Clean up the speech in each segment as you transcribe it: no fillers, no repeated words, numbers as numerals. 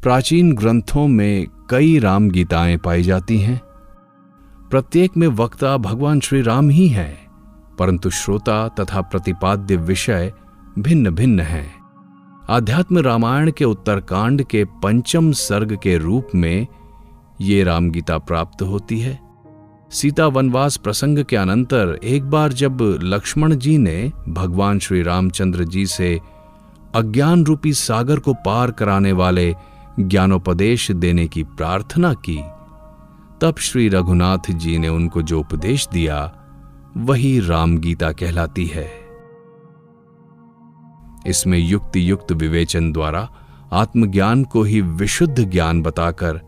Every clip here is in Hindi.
प्राचीन ग्रंथों में कई राम गीताएं पाई जाती हैं। प्रत्येक में वक्ता भगवान श्री राम ही हैं, परंतु श्रोता तथा प्रतिपाद्य विषय भिन्न भिन्न हैं। आध्यात्म रामायण के उत्तरकांड के 5वें सर्ग के रूप में ये राम गीता प्राप्त होती है। सीता वनवास प्रसंग के अनंतर एक बार जब लक्ष्मण जी ने भगवान श्री रामचंद्र जी से अज्ञान रूपी सागर को पार कराने वाले ज्ञानोपदेश देने की प्रार्थना की, तब श्री रघुनाथ जी ने उनको जो उपदेश दिया वही राम गीता कहलाती है। इसमें युक्ति युक्त विवेचन द्वारा आत्मज्ञान को ही विशुद्ध ज्ञान बताकर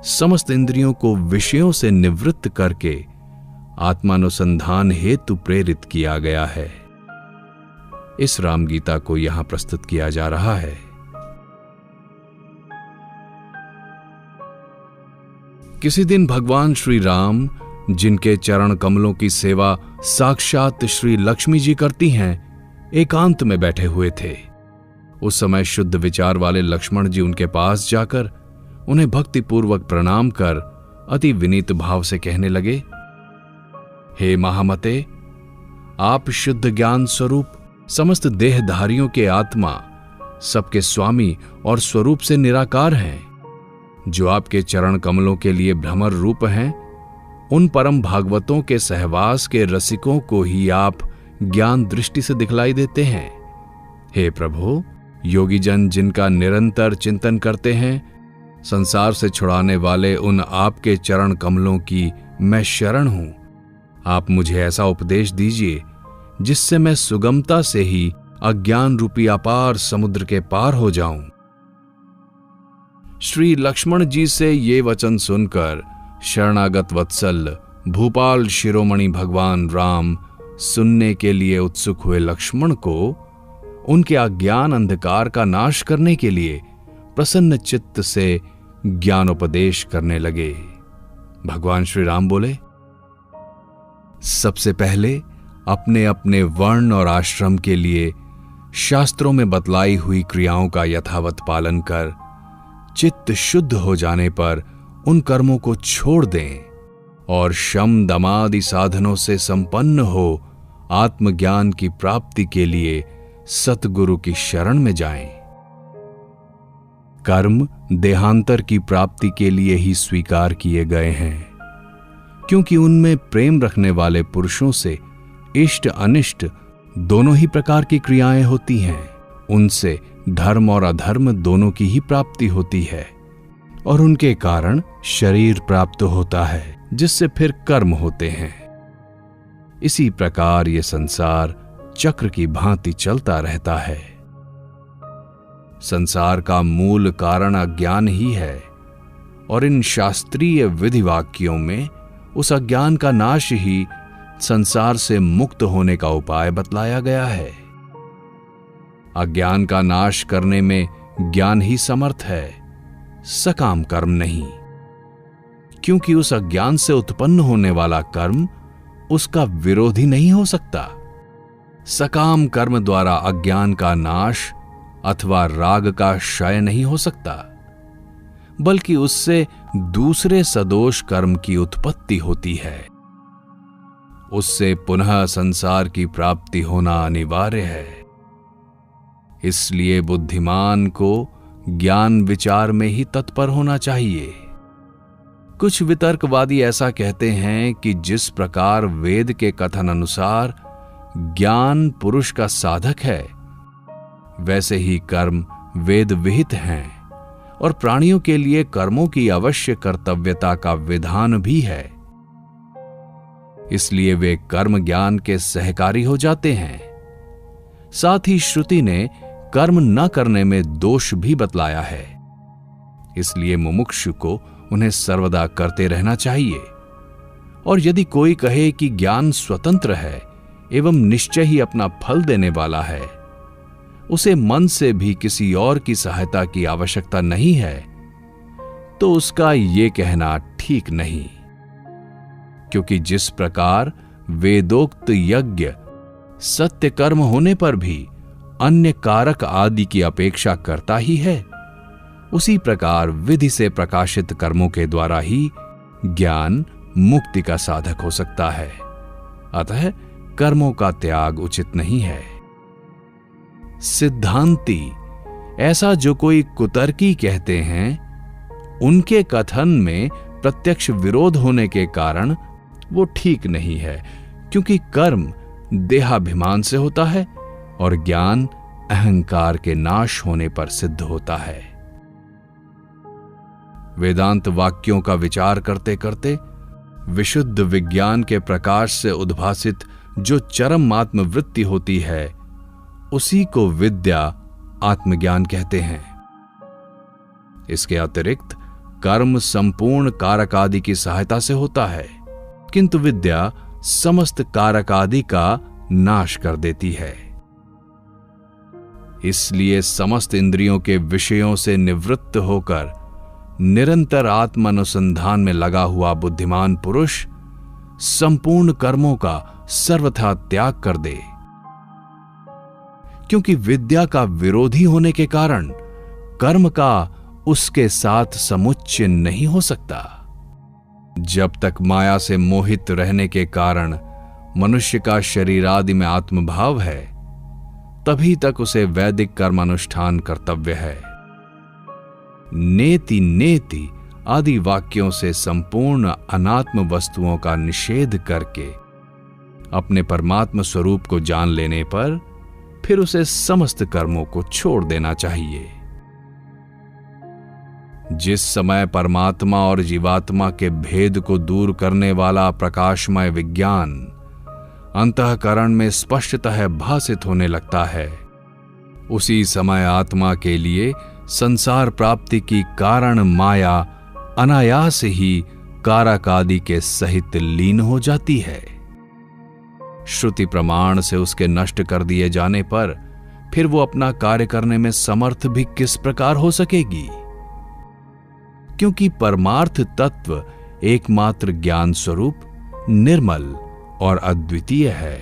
समस्त इंद्रियों को विषयों से निवृत्त करके आत्मानुसंधान हेतु प्रेरित किया गया है। इस राम गीता को यहां प्रस्तुत किया जा रहा है। किसी दिन भगवान श्री राम, जिनके चरण कमलों की सेवा साक्षात श्री लक्ष्मी जी करती हैं, एकांत में बैठे हुए थे। उस समय शुद्ध विचार वाले लक्ष्मण जी उनके पास जाकर उन्हें भक्तिपूर्वक प्रणाम कर अति विनीत भाव से कहने लगे, हे महामते, आप शुद्ध ज्ञान स्वरूप समस्त देहधारियों के आत्मा, सबके स्वामी और स्वरूप से निराकार हैं। जो आपके चरण कमलों के लिए भ्रमर रूप हैं, उन परम भागवतों के सहवास के रसिकों को ही आप ज्ञान दृष्टि से दिखलाई देते हैं। हे प्रभु, योगी जन जिनका निरंतर चिंतन करते हैं, संसार से छुड़ाने वाले उन आपके चरण कमलों की मैं शरण हूं। आप मुझे ऐसा उपदेश दीजिए जिससे मैं सुगमता से ही अज्ञान रूपी अपार समुद्र के पार हो जाऊं। श्री लक्ष्मण जी से ये वचन सुनकर शरणागत वत्सल भूपाल शिरोमणि भगवान राम सुनने के लिए उत्सुक हुए लक्ष्मण को उनके अज्ञान अंधकार का नाश करने के लिए प्रसन्न चित्त से ज्ञानोपदेश करने लगे। भगवान श्री राम बोले, सबसे पहले अपने अपने वर्ण और आश्रम के लिए शास्त्रों में बतलाई हुई क्रियाओं का यथावत पालन कर चित्त शुद्ध हो जाने पर उन कर्मों को छोड़ दें और शम दमादि साधनों से संपन्न हो आत्मज्ञान की प्राप्ति के लिए सतगुरु की शरण में जाएं। कर्म देहांतर की प्राप्ति के लिए ही स्वीकार किए गए हैं, क्योंकि उनमें प्रेम रखने वाले पुरुषों से इष्ट अनिष्ट दोनों ही प्रकार की क्रियाएं होती हैं। उनसे धर्म और अधर्म दोनों की ही प्राप्ति होती है और उनके कारण शरीर प्राप्त होता है, जिससे फिर कर्म होते हैं। इसी प्रकार ये संसार चक्र की भांति चलता रहता है। संसार का मूल कारण अज्ञान ही है और इन शास्त्रीय विधि वाक्यों में उस अज्ञान का नाश ही संसार से मुक्त होने का उपाय बतलाया गया है। अज्ञान का नाश करने में ज्ञान ही समर्थ है, सकाम कर्म नहीं, क्योंकि उस अज्ञान से उत्पन्न होने वाला कर्म उसका विरोधी नहीं हो सकता। सकाम कर्म द्वारा अज्ञान का नाश अथवा राग का क्षय नहीं हो सकता, बल्कि उससे दूसरे सदोष कर्म की उत्पत्ति होती है। उससे पुनः संसार की प्राप्ति होना अनिवार्य है। इसलिए बुद्धिमान को ज्ञान विचार में ही तत्पर होना चाहिए। कुछ वितर्कवादी ऐसा कहते हैं कि जिस प्रकार वेद के कथन अनुसार ज्ञान पुरुष का साधक है, वैसे ही कर्म वेद विहित हैं और प्राणियों के लिए कर्मों की अवश्य कर्तव्यता का विधान भी है। इसलिए वे कर्म ज्ञान के सहकारी हो जाते हैं। साथ ही श्रुति ने कर्म न करने में दोष भी बतलाया है। इसलिए मुमुक्षु को उन्हें सर्वदा करते रहना चाहिए। और यदि कोई कहे कि ज्ञान स्वतंत्र है एवं निश्चय ही अपना फल देने वाला है, उसे मन से भी किसी और की सहायता की आवश्यकता नहीं है, तो उसका ये कहना ठीक नहीं। क्योंकि जिस प्रकार वेदोक्त यज्ञ सत्य कर्म होने पर भी अन्य कारक आदि की अपेक्षा करता ही है, उसी प्रकार विधि से प्रकाशित कर्मों के द्वारा ही ज्ञान मुक्ति का साधक हो सकता है। अतः कर्मों का त्याग उचित नहीं है। सिद्धांती, ऐसा जो कोई कुतर्की कहते हैं, उनके कथन में प्रत्यक्ष विरोध होने के कारण वो ठीक नहीं है, क्योंकि कर्म देहाभिमान से होता है और ज्ञान अहंकार के नाश होने पर सिद्ध होता है। वेदांत वाक्यों का विचार करते करते विशुद्ध विज्ञान के प्रकाश से उद्भासित जो चरम आत्मवृत्ति होती है, उसी को विद्या आत्मज्ञान कहते हैं। इसके अतिरिक्त कर्म संपूर्ण कारक आदि की सहायता से होता है, किंतु विद्या समस्त कारक आदि का नाश कर देती है। इसलिए समस्त इंद्रियों के विषयों से निवृत्त होकर निरंतर आत्म अनुसंधान में लगा हुआ बुद्धिमान पुरुष संपूर्ण कर्मों का सर्वथा त्याग कर दे, क्योंकि विद्या का विरोधी होने के कारण कर्म का उसके साथ समुच्चय नहीं हो सकता। जब तक माया से मोहित रहने के कारण मनुष्य का शरीर आदि में आत्मभाव है, तभी तक उसे वैदिक कर्मानुष्ठान कर्तव्य है। नेति नेति आदि वाक्यों से संपूर्ण अनात्म वस्तुओं का निषेध करके अपने परमात्म स्वरूप को जान लेने पर फिर उसे समस्त कर्मों को छोड़ देना चाहिए। जिस समय परमात्मा और जीवात्मा के भेद को दूर करने वाला प्रकाशमय विज्ञान अंतःकरण में स्पष्टतः भासित होने लगता है, उसी समय आत्मा के लिए संसार प्राप्ति की कारण माया अनायास ही कारक आदि के सहित लीन हो जाती है। श्रुति प्रमाण से उसके नष्ट कर दिए जाने पर फिर वो अपना कार्य करने में समर्थ भी किस प्रकार हो सकेगी, क्योंकि परमार्थ तत्व एकमात्र ज्ञान स्वरूप निर्मल और अद्वितीय है।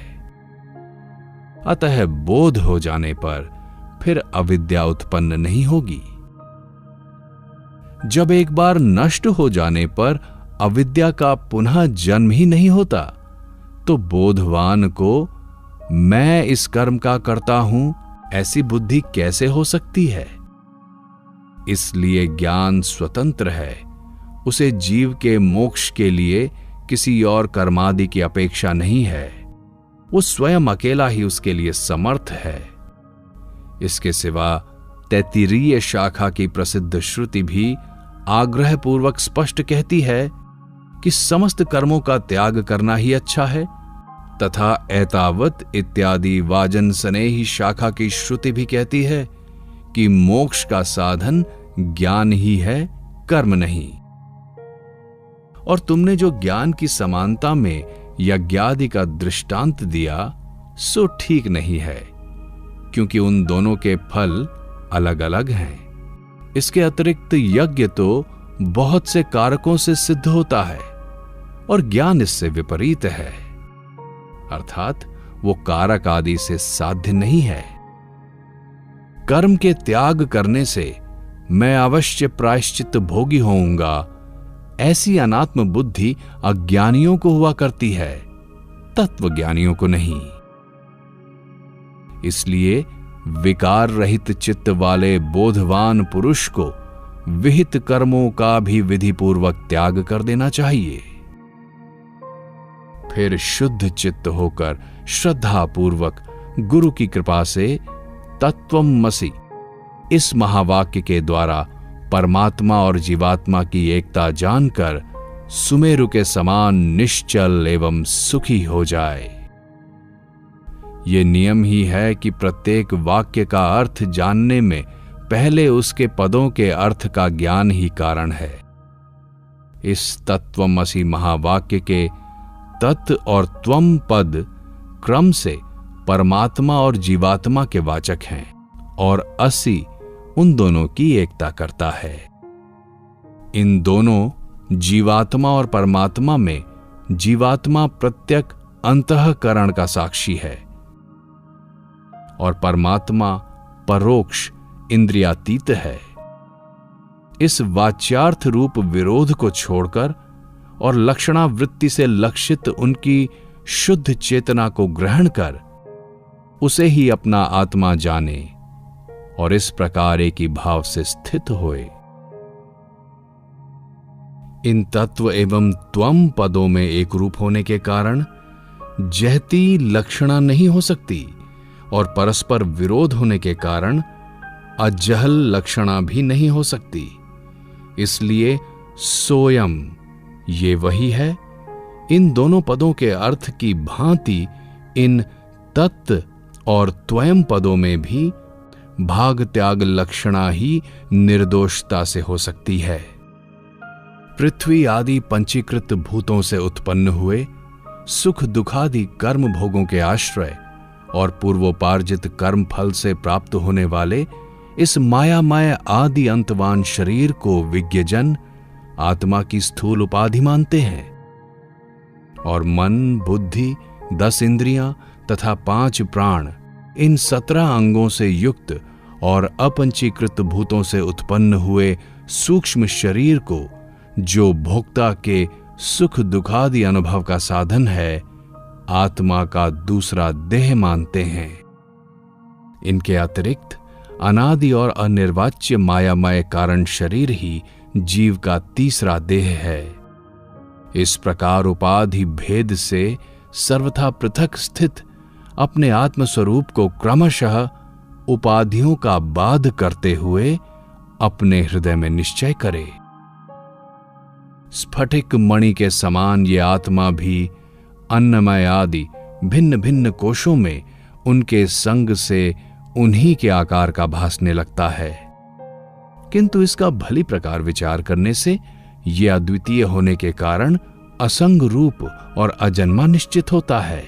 अतः बोध हो जाने पर फिर अविद्या उत्पन्न नहीं होगी। जब एक बार नष्ट हो जाने पर अविद्या का पुनः जन्म ही नहीं होता, तो बोधवान को मैं इस कर्म का करता हूं ऐसी बुद्धि कैसे हो सकती है। इसलिए ज्ञान स्वतंत्र है, उसे जीव के मोक्ष के लिए किसी और कर्मादि की अपेक्षा नहीं है। वो स्वयं अकेला ही उसके लिए समर्थ है। इसके सिवा तैत्तिरीय शाखा की प्रसिद्ध श्रुति भी आग्रहपूर्वक स्पष्ट कहती है कि समस्त कर्मों का त्याग करना ही अच्छा है, तथा एतावत इत्यादि वाजन स्नेही शाखा की श्रुति भी कहती है कि मोक्ष का साधन ज्ञान ही है, कर्म नहीं। और तुमने जो ज्ञान की समानता में यज्ञादि का दृष्टांत दिया सो ठीक नहीं है, क्योंकि उन दोनों के फल अलग अलग हैं। इसके अतिरिक्त यज्ञ तो बहुत से कारकों से सिद्ध होता है और ज्ञान इससे विपरीत है, अर्थात वो कारक आदि से साध्य नहीं है। कर्म के त्याग करने से मैं अवश्य प्रायश्चित भोगी होऊंगा, ऐसी अनात्म बुद्धि अज्ञानियों को हुआ करती है, तत्वज्ञानियों को नहीं। इसलिए विकार रहित चित्त वाले बोधवान पुरुष को विहित कर्मों का भी विधि पूर्वक त्याग कर देना चाहिए। फिर शुद्ध चित्त होकर श्रद्धा पूर्वक गुरु की कृपा से तत्वमसि इस महावाक्य के द्वारा परमात्मा और जीवात्मा की एकता जानकर सुमेरु के समान निश्चल एवं सुखी हो जाए। ये नियम ही है कि प्रत्येक वाक्य का अर्थ जानने में पहले उसके पदों के अर्थ का ज्ञान ही कारण है। इस तत्वमसि महावाक्य के तत् और त्वम पद क्रम से परमात्मा और जीवात्मा के वाचक हैं और असि उन दोनों की एकता करता है। इन दोनों जीवात्मा और परमात्मा में जीवात्मा प्रत्यक अंतःकरण का साक्षी है और परमात्मा परोक्ष इंद्रियातीत है। इस वाच्यार्थ रूप विरोध को छोड़कर और लक्षणावृत्ति से लक्षित उनकी शुद्ध चेतना को ग्रहण कर उसे ही अपना आत्मा जाने और इस प्रकार एक ही भाव से स्थित होए। इन तत्व एवं त्वम पदों में एक रूप होने के कारण जहती लक्षणा नहीं हो सकती और परस्पर विरोध होने के कारण अजहल लक्षणा भी नहीं हो सकती। इसलिए सोयम ये वही है। इन दोनों पदों के अर्थ की भांति इन तत् और त्वयं पदों में भी भाग त्याग लक्षणा ही निर्दोषता से हो सकती है। पृथ्वी आदि पंचीकृत भूतों से उत्पन्न हुए सुख दुखादि कर्म भोगों के आश्रय और पूर्वोपार्जित कर्म फल से प्राप्त होने वाले इस मायामय आदि अंतवान शरीर को विज्ञजन आत्मा की स्थूल उपाधि मानते हैं और मन, बुद्धि, 10 इंद्रियां तथा 5 प्राण इन 17 अंगों से युक्त और अपंचीकृत भूतों से उत्पन्न हुए सूक्ष्म शरीर को जो भोक्ता के सुख दुखादि अनुभव का साधन है, आत्मा का दूसरा देह मानते हैं। इनके अतिरिक्त अनादि और अनिर्वाच्य मायामय कारण शरीर ही जीव का तीसरा देह है। इस प्रकार उपाधि भेद से सर्वथा पृथक स्थित अपने आत्मस्वरूप को क्रमशः उपाधियों का बाध करते हुए अपने हृदय में निश्चय करे। स्फटिक मणि के समान ये आत्मा भी अन्नमय आदि भिन्न भिन्न कोशों में उनके संग से उन्हीं के आकार का भासने लगता है, किंतु इसका भली प्रकार विचार करने से यह अद्वितीय होने के कारण असंग रूप और अजन्मा निश्चित होता है।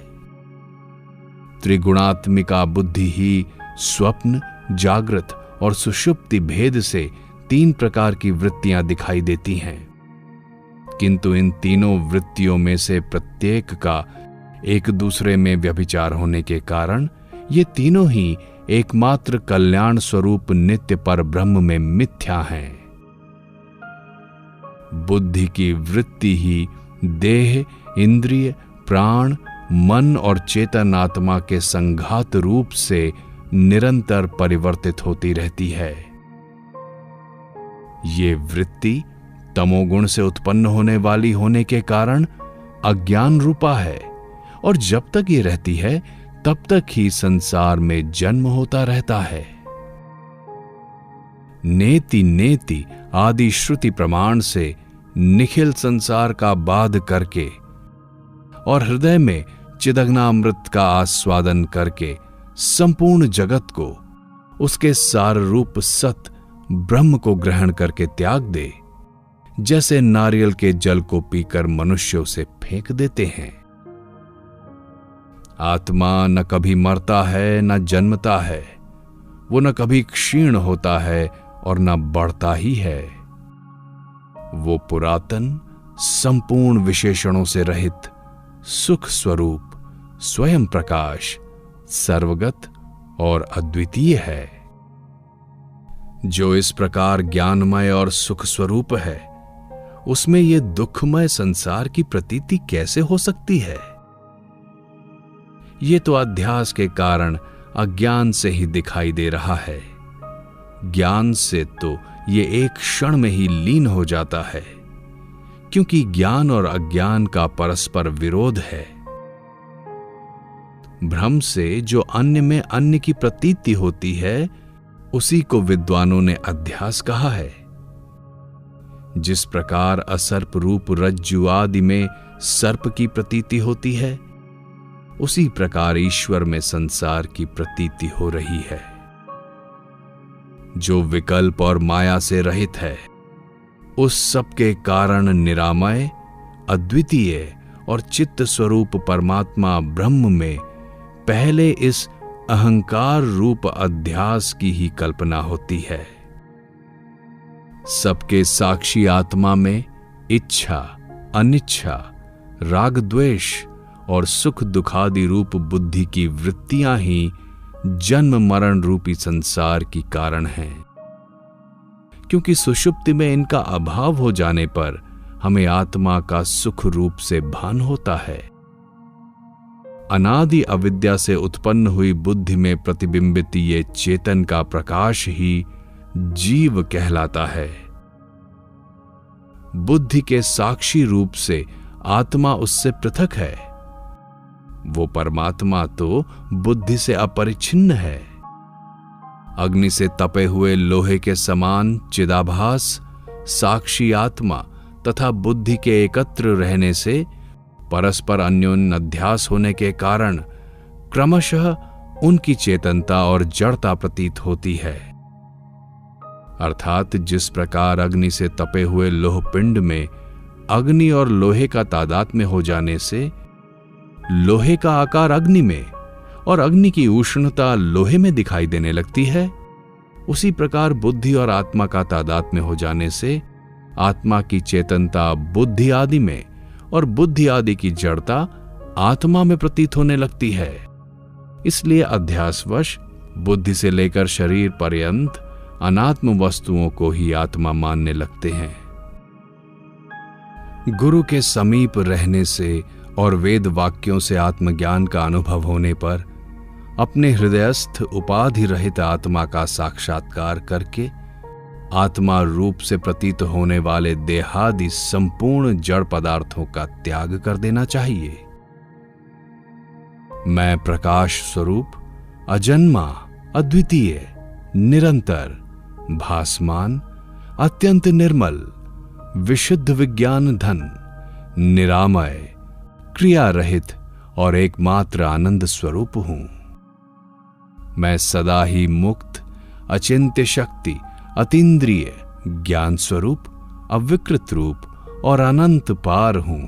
त्रिगुणात्मिका बुद्धि ही स्वप्न, जागृत और सुषुप्ति भेद से 3 प्रकार की वृत्तियां दिखाई देती हैं, किंतु इन तीनों वृत्तियों में से प्रत्येक का एक दूसरे में व्यभिचार होने के कारण ये तीनों ही एकमात्र कल्याण स्वरूप नित्य पर ब्रह्म में मिथ्या हैं। बुद्धि की वृत्ति ही देह, इंद्रिय, प्राण, मन और चेतन आत्मा के संघात रूप से निरंतर परिवर्तित होती रहती है। ये वृत्ति तमोगुण से उत्पन्न होने वाली होने के कारण अज्ञान रूपा है और जब तक ये रहती है तब तक ही संसार में जन्म होता रहता है। नेति नेति आदि श्रुति प्रमाण से निखिल संसार का बाध करके और हृदय में चिदग्नामृत का आस्वादन करके संपूर्ण जगत को उसके सार रूप सत ब्रह्म को ग्रहण करके त्याग दे, जैसे नारियल के जल को पीकर मनुष्य उसे फेंक देते हैं। आत्मा न कभी मरता है न जन्मता है, वो न कभी क्षीण होता है और न बढ़ता ही है। वो पुरातन, संपूर्ण विशेषणों से रहित, सुख स्वरूप, स्वयं प्रकाश, सर्वगत और अद्वितीय है। जो इस प्रकार ज्ञानमय और सुख स्वरूप है, उसमें यह दुखमय संसार की प्रतीति कैसे हो सकती है? ये तो अध्यास के कारण अज्ञान से ही दिखाई दे रहा है। ज्ञान से तो ये एक क्षण में ही लीन हो जाता है, क्योंकि ज्ञान और अज्ञान का परस्पर विरोध है। भ्रम से जो अन्य में अन्य की प्रतीति होती है, उसी को विद्वानों ने अध्यास कहा है। जिस प्रकार असर्प रूप रज्जु आदि में सर्प की प्रतीति होती है, उसी प्रकार ईश्वर में संसार की प्रतीति हो रही है। जो विकल्प और माया से रहित है, उस सब के कारण निरामय, अद्वितीय और चित्त स्वरूप परमात्मा ब्रह्म में पहले इस अहंकार रूप अध्यास की ही कल्पना होती है। सबके साक्षी आत्मा में इच्छा, अनिच्छा, राग द्वेष और सुख दुखादि रूप बुद्धि की वृत्तियां ही जन्म मरण रूपी संसार की कारण हैं, क्योंकि सुषुप्ति में इनका अभाव हो जाने पर हमें आत्मा का सुख रूप से भान होता है। अनादि अविद्या से उत्पन्न हुई बुद्धि में प्रतिबिंबित ये चेतन का प्रकाश ही जीव कहलाता है। बुद्धि के साक्षी रूप से आत्मा उससे पृथक है। वो परमात्मा तो बुद्धि से अपरिच्छिन्न है। अग्नि से तपे हुए लोहे के समान चिदाभास साक्षी आत्मा तथा बुद्धि के एकत्र रहने से परस्पर अन्योन्य अध्यास होने के कारण क्रमशः उनकी चेतनता और जड़ता प्रतीत होती है। अर्थात जिस प्रकार अग्नि से तपे हुए लोह पिंड में अग्नि और लोहे का तादात्म्य हो जाने से लोहे का आकार अग्नि में और अग्नि की उष्णता लोहे में दिखाई देने लगती है, उसी प्रकार बुद्धि और आत्मा का तादात्म्य हो जाने से आत्मा की चेतनता बुद्धि आदि में और बुद्धि आदि की जड़ता आत्मा में प्रतीत होने लगती है। इसलिए अध्यासवश बुद्धि से लेकर शरीर पर्यंत अनात्म वस्तुओं को ही आत्मा मानने लगते हैं। गुरु के समीप रहने से और वेद वाक्यों से आत्मज्ञान का अनुभव होने पर अपने हृदयस्थ उपाधि रहित आत्मा का साक्षात्कार करके आत्मा रूप से प्रतीत होने वाले देहादि संपूर्ण जड़ पदार्थों का त्याग कर देना चाहिए। मैं प्रकाश स्वरूप, अजन्मा, अद्वितीय, निरंतर, भासमान, अत्यंत निर्मल, विशुद्ध विज्ञान धन, निरामय, क्रिया रहित और एकमात्र आनंद स्वरूप हूं। मैं सदा ही मुक्त, अचिंत्य शक्ति, अतीन्द्रिय, ज्ञान स्वरूप, अविकृत रूप और अनंत पार हूं।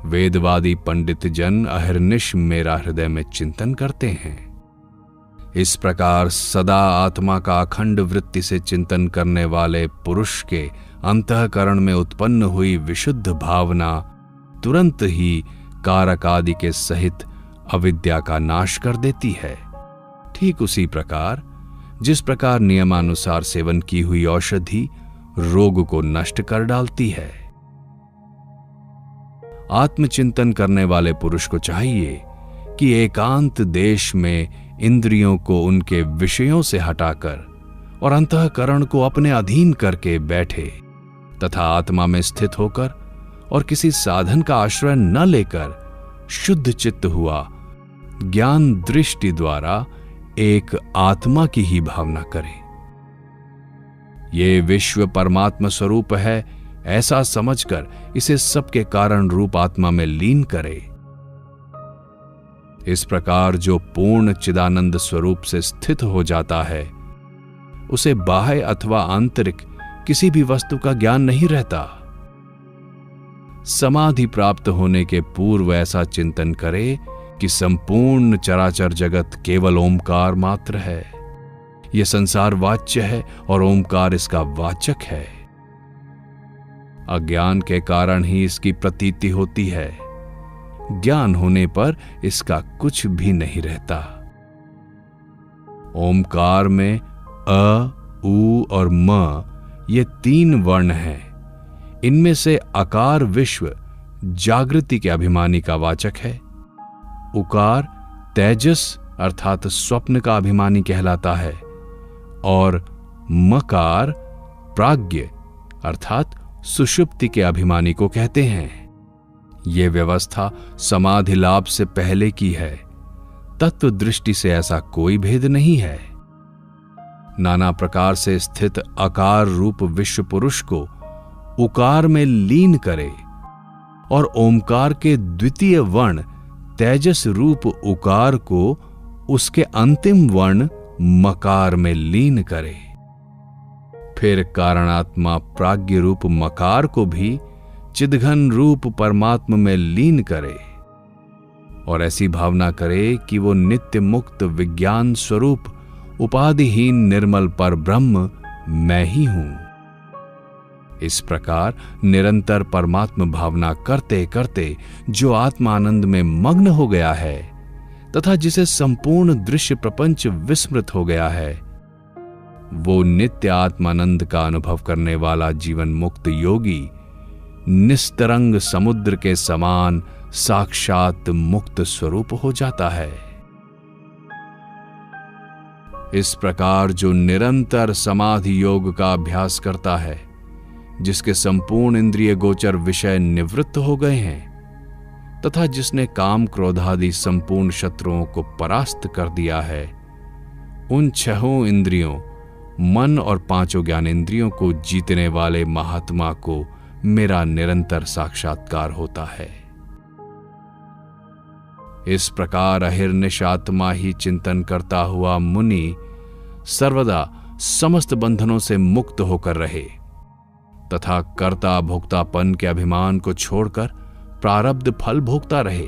वेदवादी पंडित जन अहर्निश मेरा हृदय में चिंतन करते हैं। इस प्रकार सदा आत्मा का अखंड वृत्ति से चिंतन करने वाले पुरुष के अंतःकरण में उत्पन्न हुई विशुद्ध भावना तुरंत ही कारक आदि के सहित अविद्या का नाश कर देती है। ठीक उसी प्रकार जिस प्रकार नियमानुसार सेवन की हुई औषधि रोग को नष्ट कर डालती है। आत्मचिंतन करने वाले पुरुष को चाहिए कि एकांत देश में इंद्रियों को उनके विषयों से हटाकर और अंतःकरण को अपने अधीन करके बैठे तथा आत्मा में स्थित होकर और किसी साधन का आश्रय न लेकर शुद्ध चित्त हुआ ज्ञान दृष्टि द्वारा एक आत्मा की ही भावना करे। ये विश्व परमात्मा स्वरूप है ऐसा समझकर इसे सबके कारण रूप आत्मा में लीन करे। इस प्रकार जो पूर्ण चिदानंद स्वरूप से स्थित हो जाता है उसे बाह्य अथवा आंतरिक किसी भी वस्तु का ज्ञान नहीं रहता। समाधि प्राप्त होने के पूर्व ऐसा चिंतन करे कि संपूर्ण चराचर जगत केवल ओमकार मात्र है। यह संसार वाच्य है और ओमकार इसका वाचक है। अज्ञान के कारण ही इसकी प्रतीति होती है, ज्ञान होने पर इसका कुछ भी नहीं रहता। ओमकार में अ, उ और म ये तीन वर्ण हैं। इनमें से अकार विश्व जागृति के अभिमानी का वाचक है, उकार तेजस अर्थात स्वप्न का अभिमानी कहलाता है और मकार प्राज्ञ अर्थात सुषुप्ति के अभिमानी को कहते हैं। यह व्यवस्था समाधि लाभ से पहले की है। तत्व दृष्टि से ऐसा कोई भेद नहीं है। नाना प्रकार से स्थित आकार रूप विश्व पुरुष को उकार में लीन करे और ओमकार के द्वितीय वर्ण तेजस रूप उकार को उसके अंतिम वर्ण मकार में लीन करे। फिर कारणात्मा प्राज्ञ रूप मकार को भी चिदघन रूप परमात्मा में लीन करे और ऐसी भावना करे कि वो नित्य मुक्त विज्ञान स्वरूप उपाधिहीन निर्मल पर ब्रह्म मैं ही हूं। इस प्रकार निरंतर परमात्म भावना करते करते जो आत्मानंद में मग्न हो गया है तथा जिसे संपूर्ण दृश्य प्रपंच विस्मृत हो गया है, वो नित्य आत्मानंद का अनुभव करने वाला जीवन मुक्त योगी निस्तरंग समुद्र के समान साक्षात मुक्त स्वरूप हो जाता है। इस प्रकार जो निरंतर समाधि योग का अभ्यास करता है, जिसके संपूर्ण इंद्रिय गोचर विषय निवृत्त हो गए हैं तथा जिसने काम क्रोधादि संपूर्ण शत्रुओं को परास्त कर दिया है, उन छहों इंद्रियों, मन और पांचों ज्ञानेंद्रियों को जीतने वाले महात्मा को मेरा निरंतर साक्षात्कार होता है। इस प्रकार अहिर्निश आत्मा ही चिंतन करता हुआ मुनि सर्वदा समस्त बंधनों से मुक्त होकर रहे तथा कर्ता भोक्तापन के अभिमान को छोड़कर प्रारब्ध फल भोगता रहे।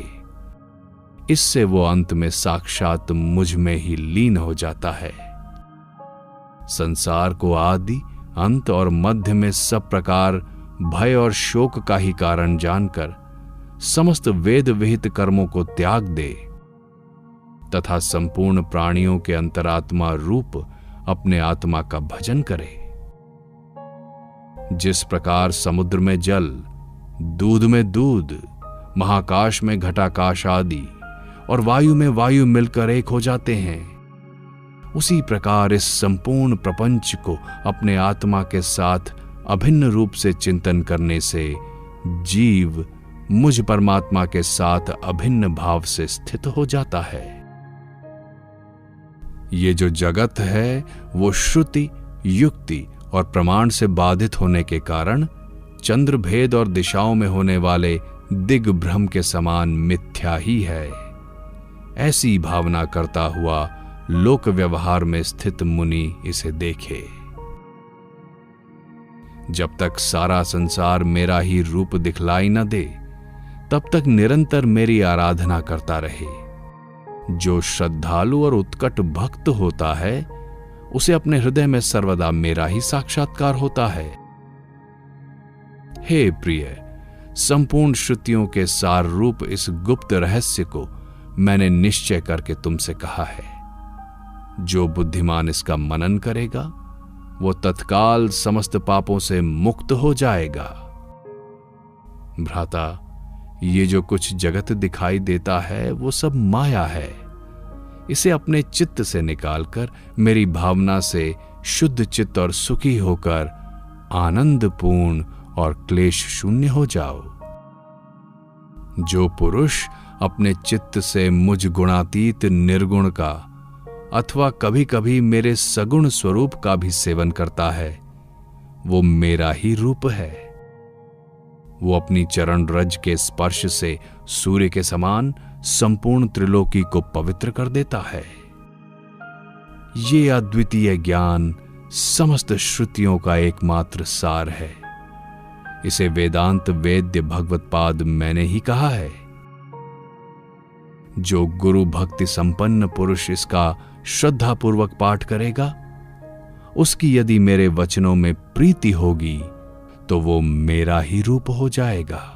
इससे वो अंत में साक्षात मुझ में ही लीन हो जाता है। संसार को आदि, अंत और मध्य में सब प्रकार भय और शोक का ही कारण जानकर समस्त वेद विहित कर्मों को त्याग दे तथा संपूर्ण प्राणियों के अंतरात्मा रूप अपने आत्मा का भजन करे। जिस प्रकार समुद्र में जल, दूध में दूध, महाकाश में घटाकाश आदि और वायु में वायु मिलकर एक हो जाते हैं, उसी प्रकार इस संपूर्ण प्रपंच को अपने आत्मा के साथ अभिन्न रूप से चिंतन करने से जीव मुझ परमात्मा के साथ अभिन्न भाव से स्थित हो जाता है। ये जो जगत है वो श्रुति, युक्ति और प्रमाण से बाधित होने के कारण चंद्र भेद और दिशाओं में होने वाले दिग्भ्रम के समान मिथ्या ही है। ऐसी भावना करता हुआ लोक व्यवहार में स्थित मुनि इसे देखे। जब तक सारा संसार मेरा ही रूप दिखलाई न दे, तब तक निरंतर मेरी आराधना करता रहे। जो श्रद्धालु और उत्कट भक्त होता है, उसे अपने हृदय में सर्वदा मेरा ही साक्षात्कार होता है। हे प्रिय, संपूर्ण श्रुतियों के सार रूप इस गुप्त रहस्य को मैंने निश्चय करके तुमसे कहा है। जो बुद्धिमान इसका मनन करेगा, वो तत्काल समस्त पापों से मुक्त हो जाएगा। भ्राता, ये जो कुछ जगत दिखाई देता है वो सब माया है। इसे अपने चित्त से निकालकर मेरी भावना से शुद्ध चित्त और सुखी होकर आनंदपूर्ण और क्लेश शून्य हो जाओ। जो पुरुष अपने चित्त से मुझ गुणातीत निर्गुण का अथवा कभी कभी मेरे सगुण स्वरूप का भी सेवन करता है, वो मेरा ही रूप है। वो अपनी चरण रज के स्पर्श से सूर्य के समान संपूर्ण त्रिलोकी को पवित्र कर देता है। ये अद्वितीय ज्ञान समस्त श्रुतियों का एकमात्र सार है। इसे वेदांत वेद्य भगवत्पाद मैंने ही कहा है। जो गुरु भक्ति संपन्न पुरुष इसका श्रद्धापूर्वक पाठ करेगा, उसकी यदि मेरे वचनों में प्रीति होगी तो वो मेरा ही रूप हो जाएगा।